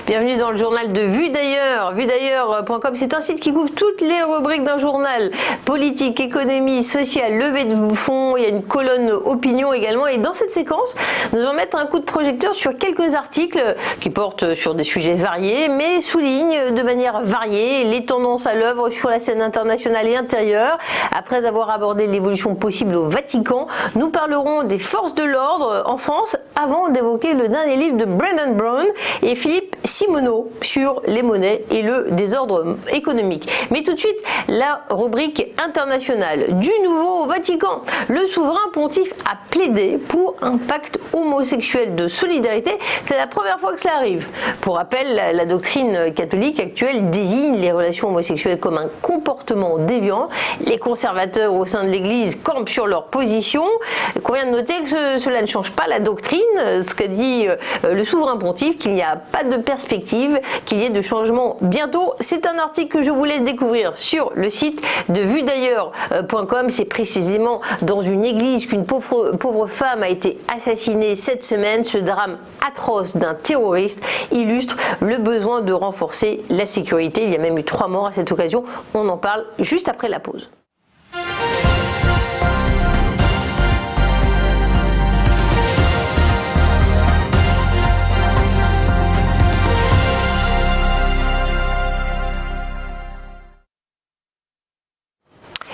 Bienvenue dans le journal de Vue d'ailleurs. Vuedailleurs.com, c'est un site qui couvre toutes les rubriques d'un journal. Politique, économie, sociale, levée de fonds, il y a une colonne opinion également. Et dans cette séquence, nous allons mettre un coup de projecteur sur quelques articles qui portent sur des sujets variés, mais soulignent de manière variée les tendances à l'œuvre sur la scène internationale et intérieure. Après avoir abordé l'évolution possible au Vatican, nous parlerons des forces de l'ordre en France avant d'évoquer le dernier livre de Brendan Brown et Philippe Simoneau sur les monnaies et le désordre économique. Mais tout de suite, la rubrique internationale. Du nouveau au Vatican, le souverain pontife a plaidé pour un pacte homosexuel de solidarité. C'est la première fois que cela arrive. Pour rappel, la doctrine catholique actuelle désigne les relations homosexuelles comme un comportement déviant. Les conservateurs au sein de l'Église campent sur leur position. Il convient de noter que cela ne change pas la doctrine, ce qu'a dit le souverain pontife, qu'il n'y a pas de perspective qu'il y ait de changement bientôt. C'est un article que je vous laisse découvrir sur le site de vuedailleurs.com. C'est précisément dans une église qu'une pauvre femme a été assassinée cette semaine. Ce drame atroce d'un terroriste illustre le besoin de renforcer la sécurité. Il y a même eu 3 morts à cette occasion. On en parle juste après la pause.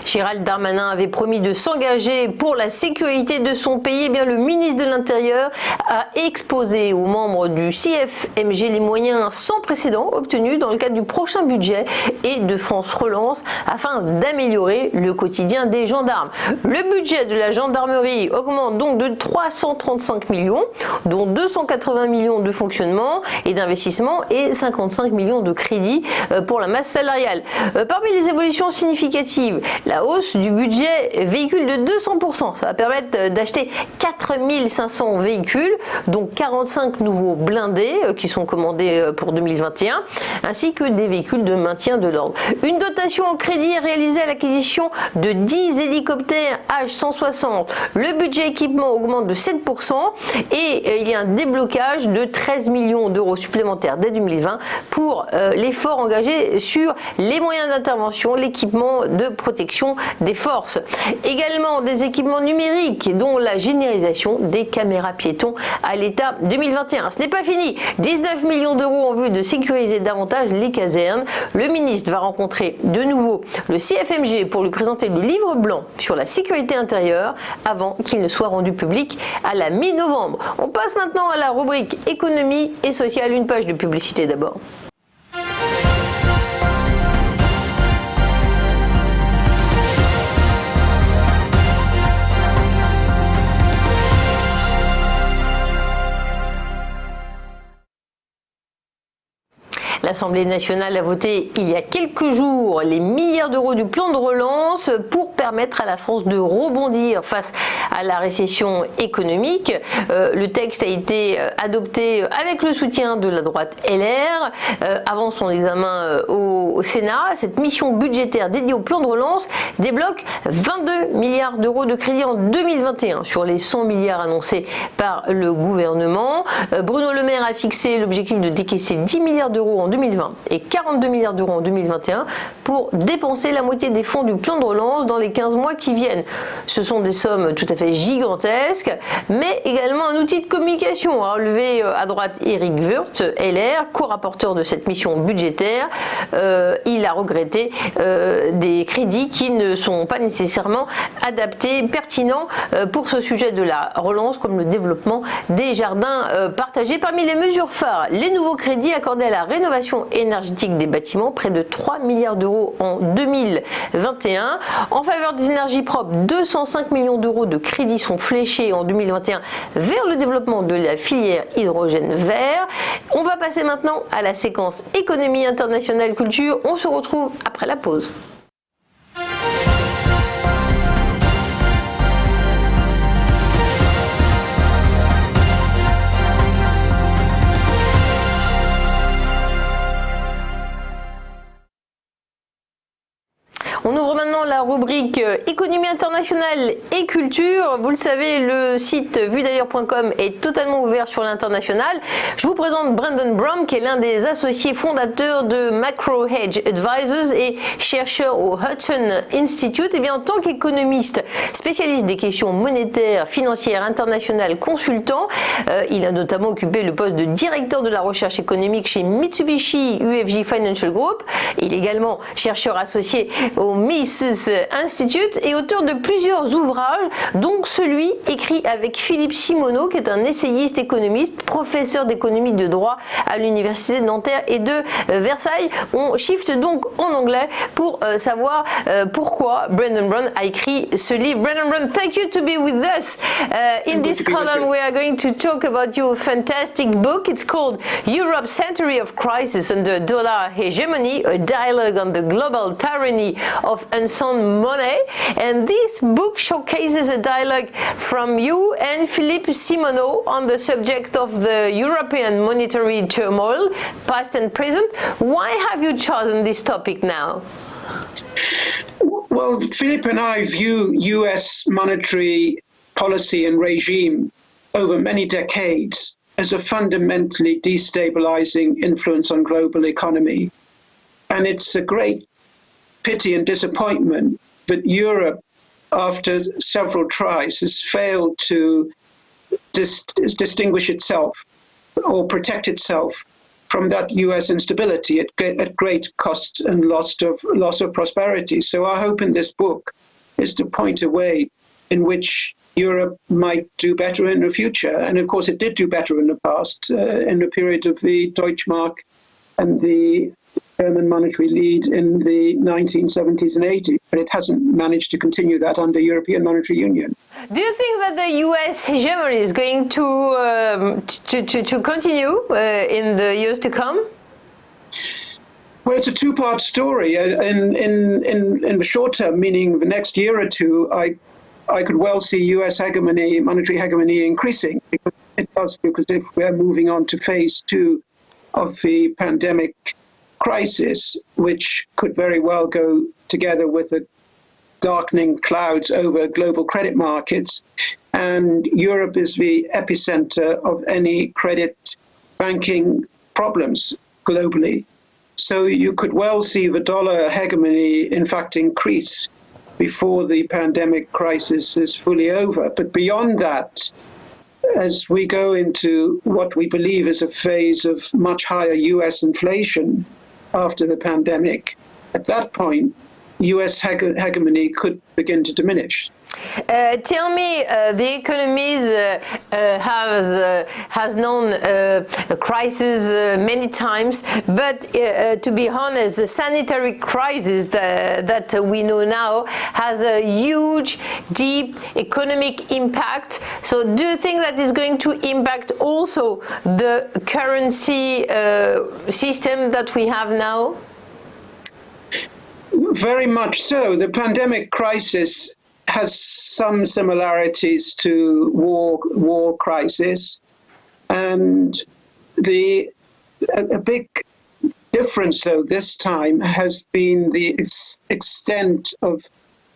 Gérald Darmanin avait promis de s'engager pour la sécurité de son pays. Eh bien, le ministre de l'Intérieur a exposé aux membres du CFMG les moyens sans précédent obtenus dans le cadre du prochain budget et de France Relance afin d'améliorer le quotidien des gendarmes. Le budget de la gendarmerie augmente donc de 335 millions, dont 280 millions de fonctionnement et d'investissement et 55 millions de crédits pour la masse salariale. Parmi les évolutions significatives, la hausse du budget véhicule de 200%. Ça va permettre d'acheter 4500 véhicules, dont 45 nouveaux blindés qui sont commandés pour 2021, ainsi que des véhicules de maintien de l'ordre. Une dotation en crédit est réalisée à l'acquisition de 10 hélicoptères H160. Le budget équipement augmente de 7% et il y a un déblocage de 13 millions d'euros supplémentaires dès 2020 pour l'effort engagé sur les moyens d'intervention, l'équipement de protection des forces. Également des équipements numériques dont la généralisation des caméras piétons à l'état 2021. Ce n'est pas fini. 19 millions d'euros en vue de sécuriser davantage les casernes. Le ministre va rencontrer de nouveau le CFMG pour lui présenter le livre blanc sur la sécurité intérieure avant qu'il ne soit rendu public à la mi-novembre. On passe maintenant à la rubrique économie et sociale. Une page de publicité d'abord. L'Assemblée nationale a voté il y a quelques jours les milliards d'euros du plan de relance pour permettre à la France de rebondir face à la récession économique. Le texte a été adopté avec le soutien de la droite LR avant son examen au Sénat. Cette mission budgétaire dédiée au plan de relance débloque 22 milliards d'euros de crédit en 2021 sur les 100 milliards annoncés par le gouvernement. Bruno Le Maire a fixé l'objectif de décaisser 10 milliards d'euros en 2020 et 42 milliards d'euros en 2021 pour dépenser la moitié des fonds du plan de relance dans les 15 mois qui viennent. Ce sont des sommes tout à fait gigantesques, mais également un outil de communication, a relevé à droite Éric Woerth, LR, co-rapporteur de cette mission budgétaire. Il a regretté des crédits qui ne sont pas nécessairement adaptés, pertinents pour ce sujet de la relance, comme le développement des jardins partagés. Parmi les mesures phares, les nouveaux crédits accordés à la rénovation énergétique des bâtiments, près de 3 milliards d'euros en 2021. En faveur des énergies propres, 205 millions d'euros de crédits sont fléchés en 2021 vers le développement de la filière hydrogène vert. On va passer maintenant à la séquence économie internationale culture. On se retrouve après la pause. On On ouvre maintenant la rubrique économie internationale et culture. Vous le savez, le site vuedailleurs.com est totalement ouvert sur l'international. Je vous présente Brandon Brown, qui est l'un des associés fondateurs de Macro Hedge Advisors et chercheur au Hudson Institute. Et bien, en tant qu'économiste spécialiste des questions monétaires, financières, internationales, consultant, il a notamment occupé le poste de directeur de la recherche économique chez Mitsubishi UFJ Financial Group. Il est également chercheur associé au Mises Institute et auteur de plusieurs ouvrages, dont celui écrit avec Philippe Simoneau, qui est un essayiste économiste, professeur d'économie de droit à l'université de Nanterre et de Versailles. On shift donc en anglais pour savoir pourquoi Brandon Brown a écrit ce livre. Brandon Brown, thank you to be with us. In this column, we are going to talk about your fantastic book. It's called Europe's Century of Crisis Under Dollar Hegemony, a dialogue on the global tyranny of unsound money. And this book showcases a dialogue from you and Philippe Simoneau on the subject of the European monetary turmoil, past and present. Why have you chosen this topic now? Well, Philippe and I view US monetary policy and regime over many decades as a fundamentally destabilizing influence on global economy. And it's a great pity and disappointment that Europe, after several tries, has failed to distinguish itself or protect itself from that US instability at great cost and loss of prosperity. So our hope in this book is to point a way in which Europe might do better in the future. And of course, it did do better in the past, in the period of the Deutschmark and the German monetary lead in the 1970s and 80s, but it hasn't managed to continue that under European Monetary Union. Do you think that the US hegemony is going to continue in the years to come? Well, it's a two-part story. In the short term, meaning the next year or two, I could well see US hegemony, monetary hegemony increasing. Because if we're moving on to phase two of the pandemic crisis, which could very well go together with the darkening clouds over global credit markets, and Europe is the epicenter of any credit banking problems globally. So you could well see the dollar hegemony, in fact, increase before the pandemic crisis is fully over. But beyond that, as we go into what we believe is a phase of much higher US inflation after the pandemic, at that point, US hegemony could begin to diminish. Tell me, the economies has known a crisis many times, but to be honest, the sanitary crisis that we know now has a huge, deep economic impact. So do you think that is going to impact also the currency system that we have now? Very much so. The pandemic crisis has some similarities to war crisis, and a big difference though this time has been the extent of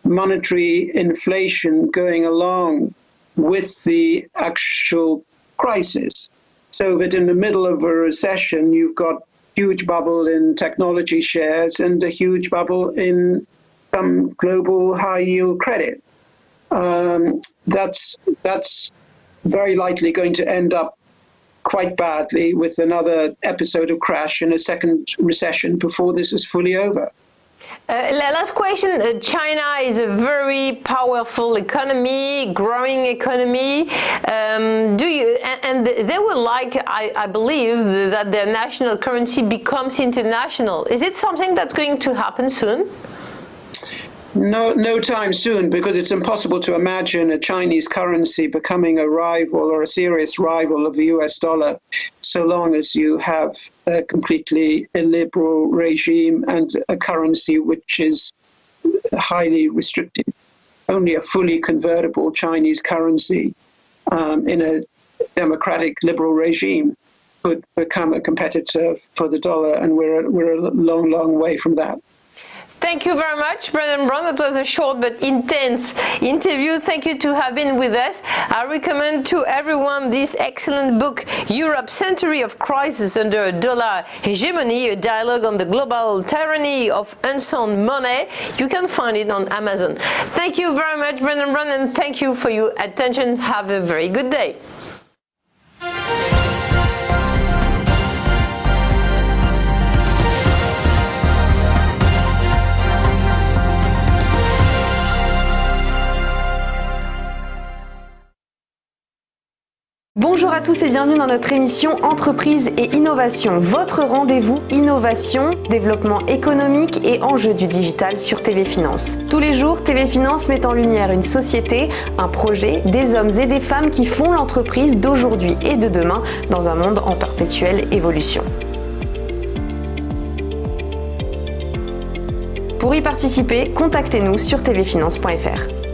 monetary inflation going along with the actual crisis. So that in the middle of a recession, you've got huge bubble in technology shares and a huge bubble in some global high yield credit. That's very likely going to end up quite badly with another episode of crash and a second recession before this is fully over. Last question. China is a very powerful economy, growing economy. And they would like, I believe, that their national currency becomes international. Is it something that's going to happen soon? No time soon, because it's impossible to imagine a Chinese currency becoming a rival or a serious rival of the US dollar, so long as you have a completely illiberal regime and a currency which is highly restricted. Only a fully convertible Chinese currency in a democratic liberal regime could become a competitor for the dollar, and we're a long way from that. Thank you very much, Brendan Brown. That was a short but intense interview. Thank you to have been with us. I recommend to everyone this excellent book, Europe's Century of Crisis Under a Dollar Hegemony, a dialogue on the global tyranny of unsound money. You can find it on Amazon. Thank you very much, Brendan Brown, and thank you for your attention. Have a very good day. Bonjour à tous et bienvenue dans notre émission Entreprise et Innovation, votre rendez-vous innovation, développement économique et enjeux du digital sur TV Finance. Tous les jours, TV Finance met en lumière une société, un projet, des hommes et des femmes qui font l'entreprise d'aujourd'hui et de demain dans un monde en perpétuelle évolution. Pour y participer, contactez-nous sur tvfinance.fr.